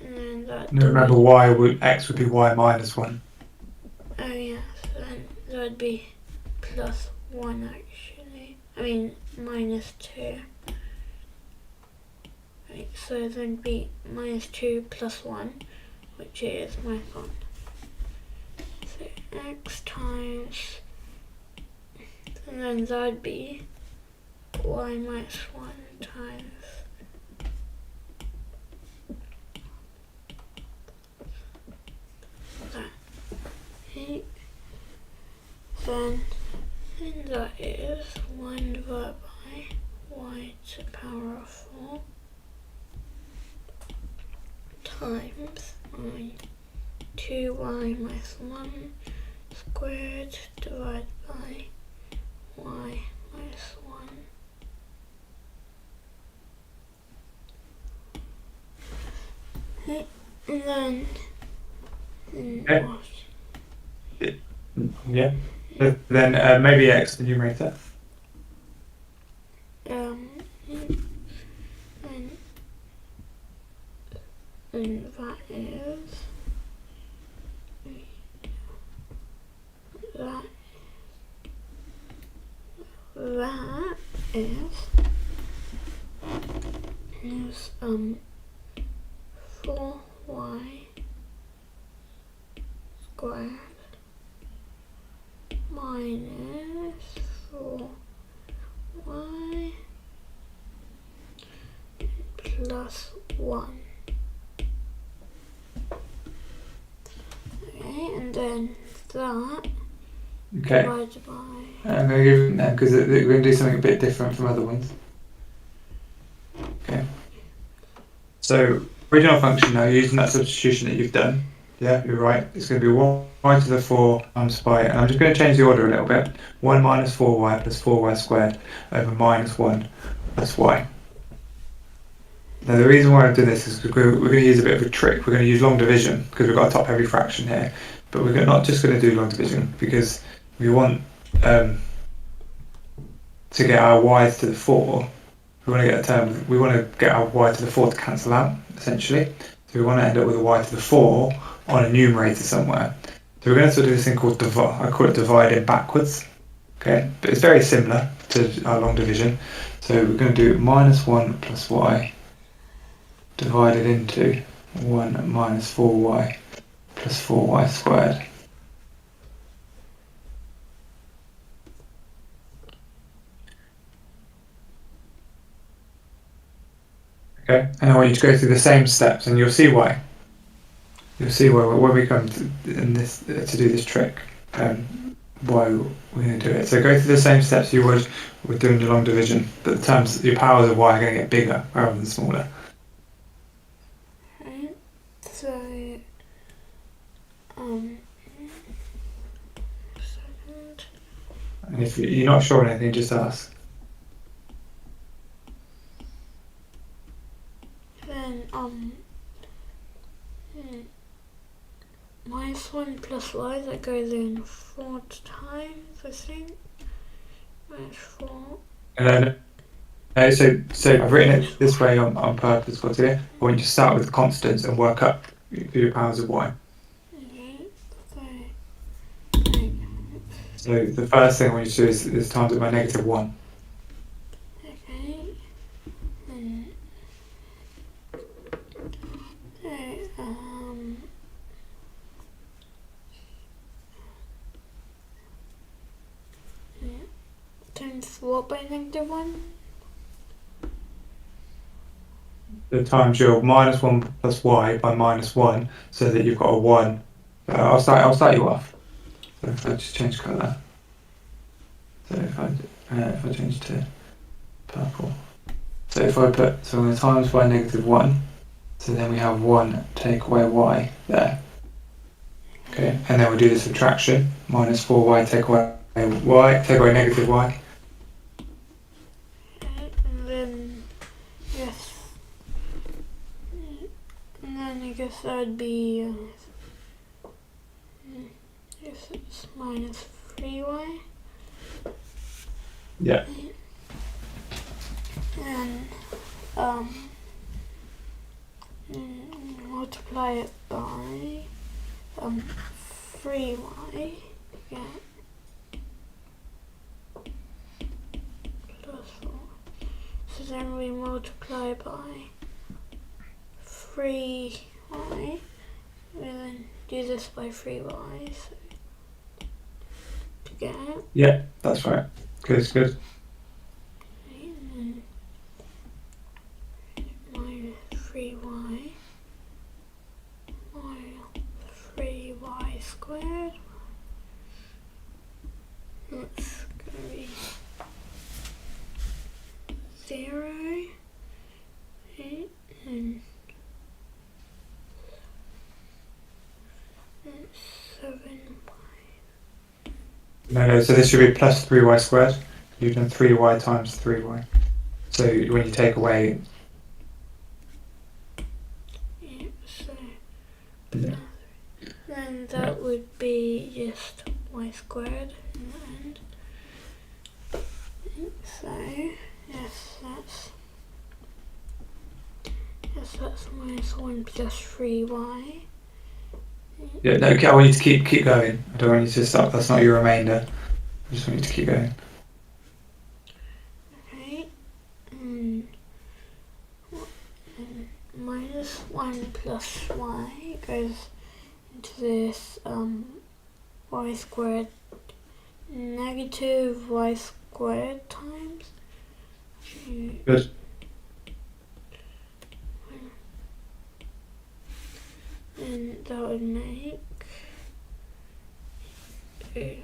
And then that. No, remember x would be y minus 1. Oh yeah, so then that would be plus 1 actually. I mean minus 2. Right, so then it'd be minus 2 plus 1, which is minus 1. So x times, and then that would be y minus 1 times that. Okay. Then that is 1 divided by y to the power of 4 times 2y minus 1 squared divided by y minus 1. Okay. And then Yeah. Then maybe x the numerator. And that is is 4y squared minus 4y plus 1. Okay, and then that Okay. divided by. I'm going to give because we're going to do something a bit different from other ones. Okay. So original function now, using that substitution that you've done. Yeah, you're right. It's going to be y to the 4 times by, and I'm just going to change the order a little bit. 1 minus 4y plus 4y squared over minus 1 plus y. Now the reason why I've done this is because we're going to use a bit of a trick. We're going to use long division because we've got a top-heavy fraction here. But we're not just going to do long division because we want to get our y to the 4. We want to get a term. We want to get our y to the 4 to cancel out, essentially. So we want to end up with a y to the 4 on a numerator somewhere. So we're going to sort of do this thing called divide. I call it dividing backwards. Okay, but it's very similar to our long division. So we're going to do minus 1 plus y divided into 1 minus 4y plus 4y squared. Okay, and I want you to go through the same steps, and you'll see why. You'll see why when we come to do this trick, why we're going to do it. So go through the same steps you would with doing your long division, but the terms, your powers of y are going to get bigger rather than smaller. Right. So, second. And if you're not sure on anything, just ask. Then, minus 1 plus y, that goes in 4 times, I think. Minus 4. And then, so I've written it this way on purpose, but here I want you to start with the constants and work up through your powers of y. Okay. So the first thing I want you to do is times it by negative 1. Okay. Times what by negative 1? The times your minus 1 plus y by minus 1, so that you've got a 1. I'll start you off. So if I just change colour. So if I change to purple. So if I put, so I'm going to times by negative 1. So then we have 1 take away y there. Okay, and then we'll do the subtraction. Minus 4y take away y, take away negative y. And then, yes. And then I guess that would be, yes, it's minus 3y. Yeah. And, multiply it by, 3y, yeah. Plus 4. So then we multiply by 3y. We then do this by 3y. So to get it. Yeah, that's right. Good. And then minus 3y. Minus 3y squared. That's going to be 0. And 7. No, so this should be plus 3y squared. You've done 3y times 3y. So when you take away... Yeah, so Yeah. then that would be just y squared in the end. So, yes, that's minus 1 plus 3y. Yeah, no, okay, I want you to keep going. I don't want you to stop. That's not your remainder. I just want you to keep going. Okay. Minus 1 plus y goes into this y squared negative y squared times. Good. And that would make y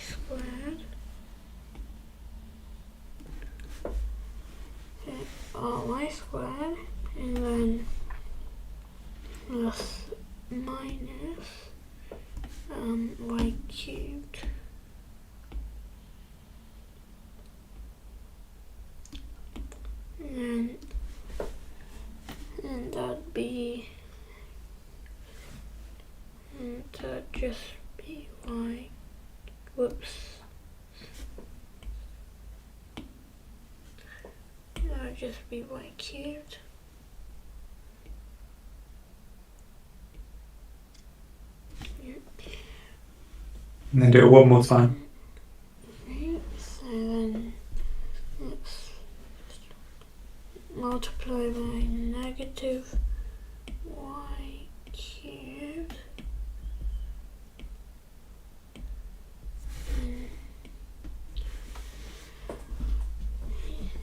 squared y squared, and then plus minus y cubed. And that'd be, and that'd just be y, whoops, that'd just be y cubed. And then do it one more time. Okay, so then let's multiply by negative y cubed.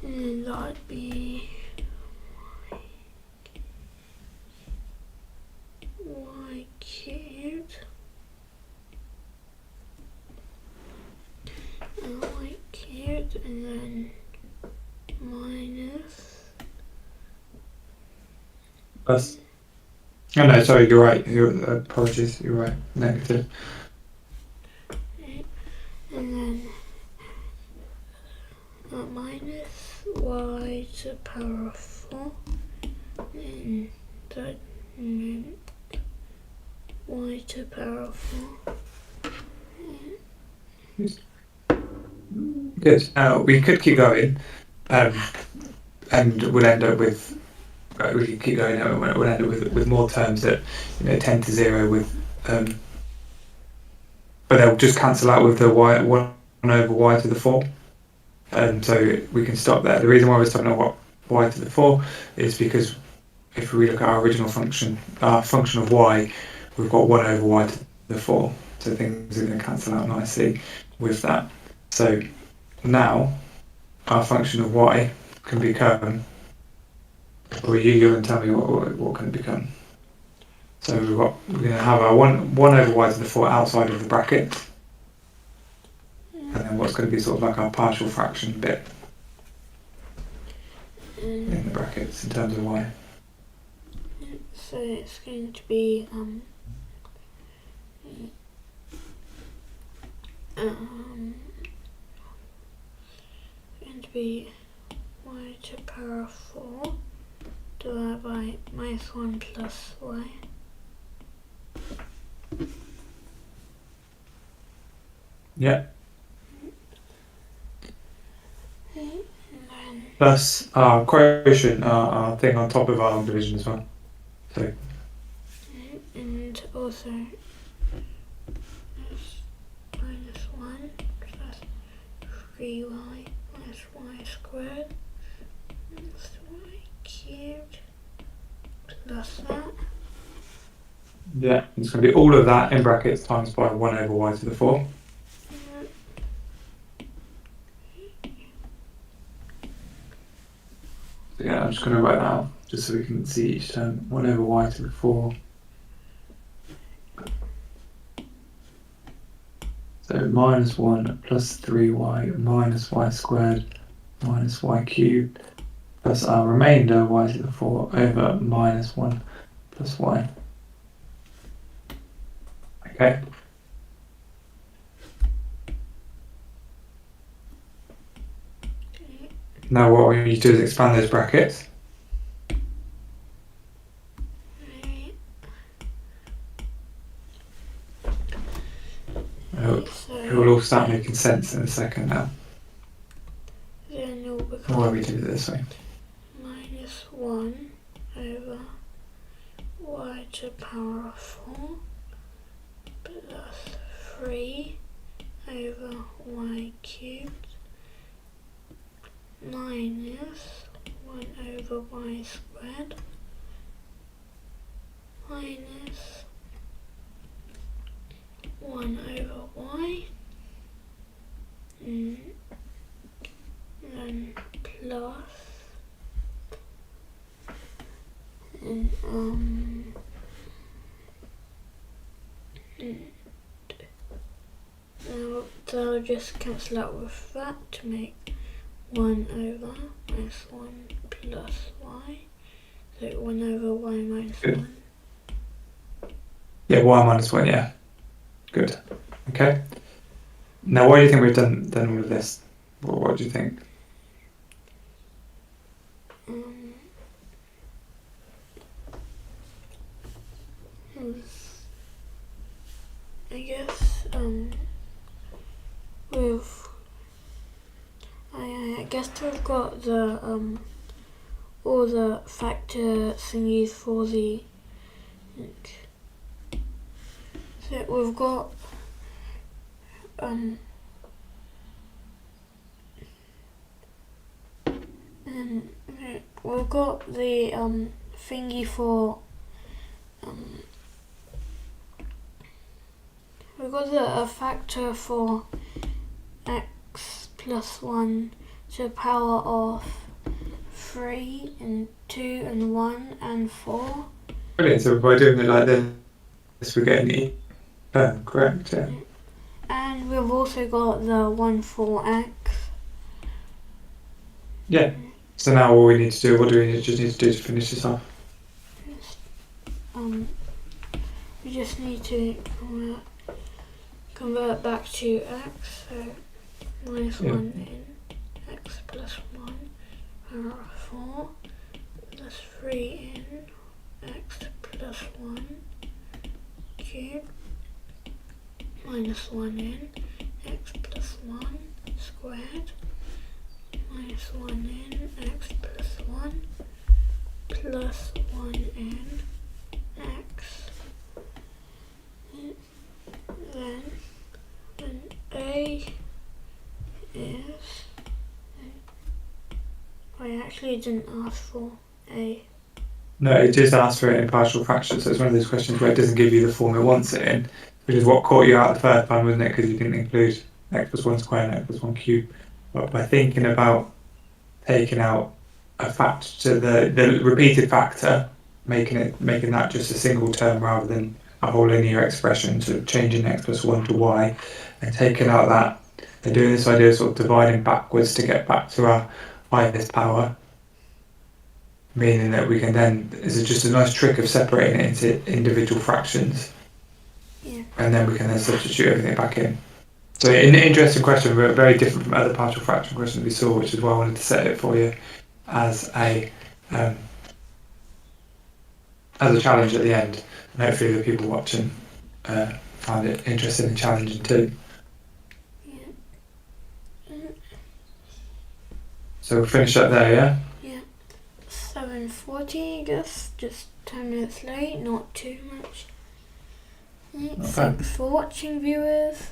And that'd be y cubed. Y cubed, and then minus. Plus. Oh no, sorry, you're right. Apologies, you're right. Negative. Okay, and then minus y to the power of 4, and that meant y to the power of 4. Good. We could keep going, and we'll end up with. We can keep going. We'll end up with more terms that tend to 0 with, but they'll just cancel out with the y 1 over y to the 4. So we can stop there. The reason why we're stopping at y to the 4 is because if we look at our original function, our function of y, we've got 1 over y to the 4. So things are going to cancel out nicely with that. So now our function of y can become, or you're going to tell me what can it become. So we're going to have our 1 over y to the 4 outside of the bracket, and then what's going to be sort of like our partial fraction bit in the brackets in terms of y. So it's going to be going to be y to the power of 4 divided by minus 1 plus y. Yeah. And Plus our quotient, our thing on top of our long division as well. So. And also minus 1 plus 3y minus y squared minus y cubed plus that. Yeah, it's going to be all of that in brackets times by 1 over y to the 4. So yeah, I'm just going to write that out just so we can see each term. 1 over y to the 4. So minus 1 plus 3y minus y squared minus y cubed plus our remainder y to the 4 over minus 1 plus y. Okay. Now what we need to do is expand those brackets. It will all start making sense in a second now. Then it will Why become we do it this way. minus 1 over y to the power of 4 plus 3 over y cubed minus 1 over y squared minus 1 over y and then plus and now they'll just cancel out with that to make 1 over minus 1 plus y. So 1 over y minus Good. 1. Yeah, y minus 1, yeah. Good. Okay. Now, why do you think we've done all of this? What do you think? I guess I guess we've got the all the factor thingies for the so we've got we've got the thingy for we've got a factor for x plus 1 to the power of 3 and 2 and 1 and 4. Brilliant. So by doing it like this, we're getting the term, correct? Yeah. And we've also got the 1 for x. Yeah. So now all we need to do, what do we just need to do to finish this off? We just need to convert back to x, so minus 1 in x plus 1 power of 4 plus 3 in x plus 1 cubed minus 1 in x plus 1 squared minus 1 in x plus 1 plus 1 in x. Then when a is, I actually didn't ask for a. No, it just asks for it in partial fractions. So it's one of those questions where it doesn't give you the form it wants it in, which is what caught you out the first time, wasn't it? Because you didn't include x plus 1 squared and x plus 1 cubed. But by thinking about taking out a factor to the repeated factor, making that just a single term rather than a whole linear expression, so changing x plus 1 to y, and taking out that, and doing this idea of sort of dividing backwards to get back to our highest power, meaning that we can then, it's just a nice trick of separating it into individual fractions, and then we can then substitute everything back in. So an interesting question, but very different from other partial fraction questions we saw, which is why I wanted to set it for you as a challenge at the end. And hopefully the people watching find it interesting and challenging too. So we'll finish up there, yeah? Yeah. 7:40, I guess. Just 10 minutes late, not too much. Thanks for watching, viewers.